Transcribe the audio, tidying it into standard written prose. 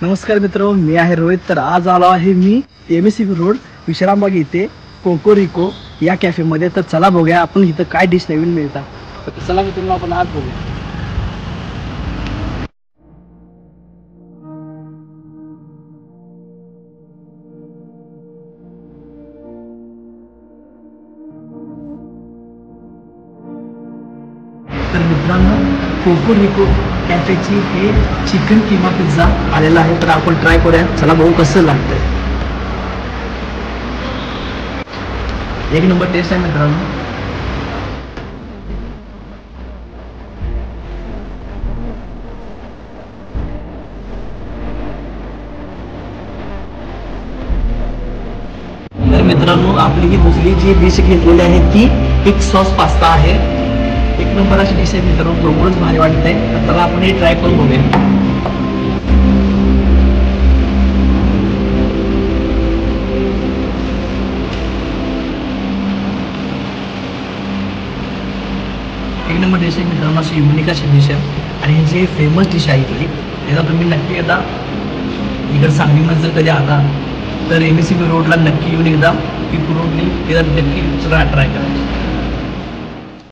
नमस्कार मित्रांनो, मी आहे रोहित. तर आज आलो आहे मी MSCB रोड विश्रामबाग इथे कोकोरिको या कॅफेमध्ये. तर चला बघूया आपण इथं काय डिश नवीन मिळतात. तर चला मित्रांनो आपण आज बघूया. तर मित्रांनो, कोकोरिको कॅफेची हे चिकन किमा पिझ्झा आलेला आहे. तर आपण ट्राय करूया. चला बघू कसं लागतंय. एक नंबर टेस्ट आहे मित्रांनो. तर मित्रांनो, आपली ही दुसरी जी डिश घेतलेली आहे ती पिग सॉस पास्ता आहे. एक नंबर अशी डिश आहे मित्रांनो, बरोबरच भारी वाटत आहे. तर चला आपण हे ट्राय करून बघूया. एक नंबर डिश आहे मित्रांनो, अशी युनिक अशी डिश आहे. आणि ही जी फेमस डिश आहे इथली, त्याचा तुम्ही नक्की एकदा इकडे सांगलीमध्ये जर कधी आला तर MSCB रोडला नक्की येऊन एकदा ती पूर्ण त्याचा नक्की ट्राय करा.